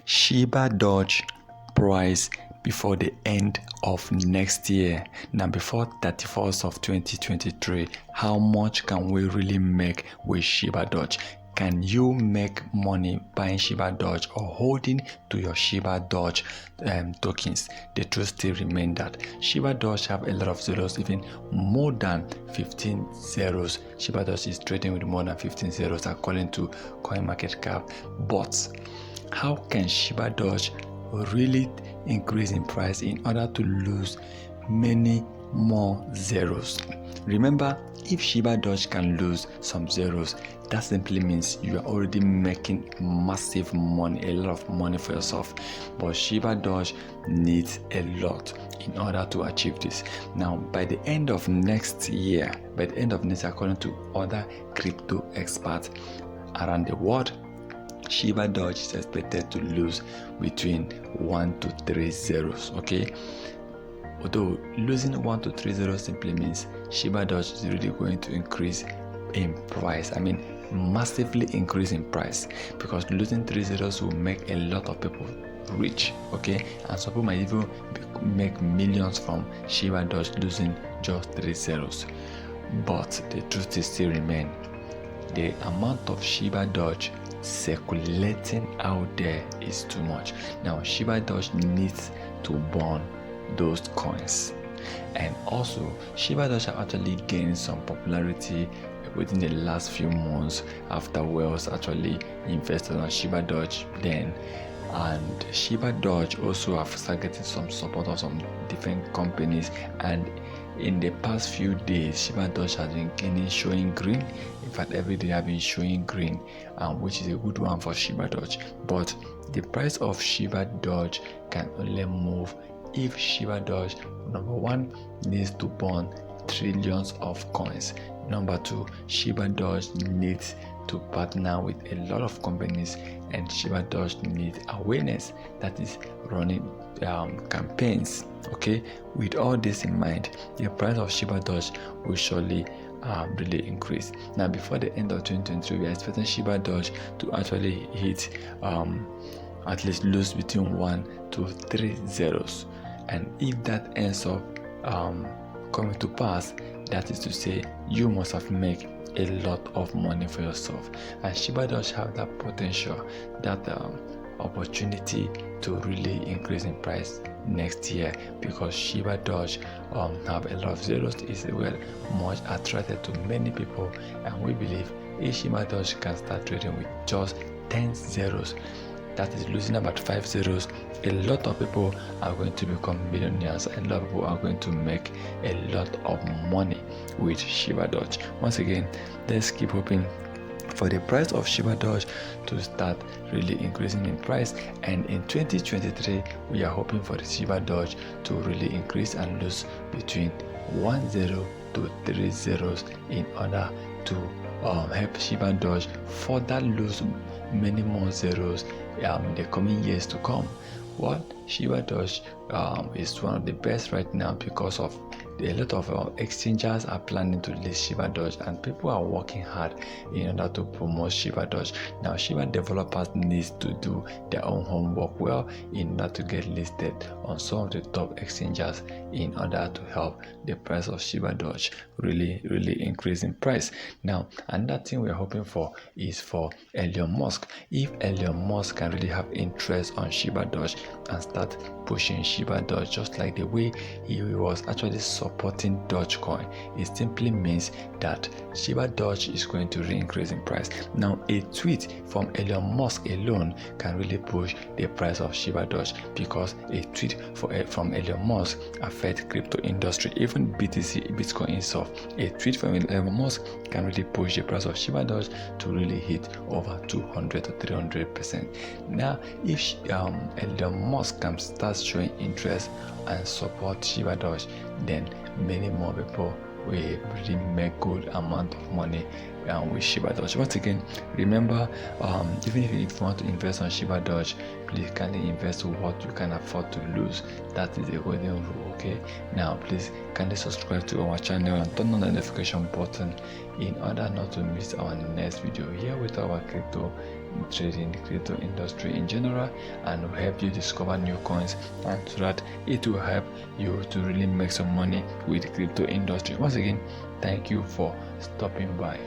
Shibadoge price before the end of next year. Now before 31st of 2023, how much can we really make with Shibadoge? Can you make money buying Shibadoge or holding to your Shibadoge tokens? The truth still remains that Shibadoge have a lot of zeros, even more than 15 zeros. Shibadoge is trading with more than 15 zeros according to CoinMarketCap. But how can Shibadoge really increase in price in order to lose many more zeros? Remember, if Shibadoge can lose some zeros, that simply means you are already making massive money, a lot of money for yourself. But Shibadoge needs a lot in order to achieve this. Now, by the end of next year, according to other crypto experts around the world, Shibadoge is expected to lose between 1 to 3 zeros. Okay, although losing 1 to 3 zeros simply means Shibadoge is really going to increase in price. I mean, massively increase in price, because losing 3 zeros will make a lot of people rich. Okay, and some people might even make millions from Shibadoge losing just 3 zeros. But the truth is still remain, the amount of Shibadoge circulating out there is too much. Now Shibadoge needs to burn those coins, and also Shibadoge have actually gained some popularity within the last few months after Wells actually invested on Shibadoge then, and Shibadoge also have started getting some support of some different companies, and in the past few days Shibadoge has been showing green. In fact, every day I've been showing green, which is a good one for Shibadoge. But the price of Shibadoge can only move if Shibadoge, number one, needs to burn trillions of coins. Number two, Shibadoge needs to partner with a lot of companies, and Shibadoge needs awareness, that is running campaigns. Okay, with all this in mind, the price of Shibadoge will surely really increase. Now before the end of 2023, we are expecting Shibadoge to actually hit at least lose between 1 to 3 zeros, and if that ends up coming to pass, that is to say, you must have made a lot of money for yourself. And Shibadoge have that potential, that opportunity to really increase in price next year, because Shibadoge have a lot of zeros, is well much attracted to many people, and we believe if Shibadoge can start trading with just 10 zeros, that is losing about 5 zeros, a lot of people are going to become millionaires, and a lot of people are going to make a lot of money with Shibadoge. Once again, let's keep hoping for the price of Shibadoge to start really increasing in price, and in 2023 we are hoping for the Shibadoge to really increase and lose between 1 zero to 3 zeros in order to help Shibadoge further lose many more zeros in the coming years to come. Well, Shibadoge is one of the best right now, because of a lot of exchanges are planning to list Shibadoge, and people are working hard in order to promote Shibadoge. Now Shiba developers need to do their own homework well in order to get listed on some of the top exchanges in order to help the price of Shibadoge really increase in price. Now another thing we are hoping for is for Elon Musk. If Elon Musk can really have interest on Shibadoge and start pushing Shibadoge just like the way he was actually supporting Dogecoin, it simply means that Shibadoge is going to increase in price. Now a tweet from Elon Musk alone can really push the price of Shibadoge, because a tweet from Elon Musk affects crypto industry, even BTC, Bitcoin itself. A tweet from Elon Musk can really push the price of Shibadoge to really hit over 200 to 300%. Now if Elon Musk can start showing interest and support Shibadoge, then many more people will really make good amount of money with Shibadoge. Once again, remember, even if you want to invest on Shibadoge, please kindly invest what you can afford to lose. That is a golden rule. Okay, now please kindly subscribe to our channel and turn on the notification button in order not to miss our next video here with our crypto trading the crypto industry in general, and will help you discover new coins, and so that it will help you to really make some money with the crypto industry. Once again, thank you for stopping by.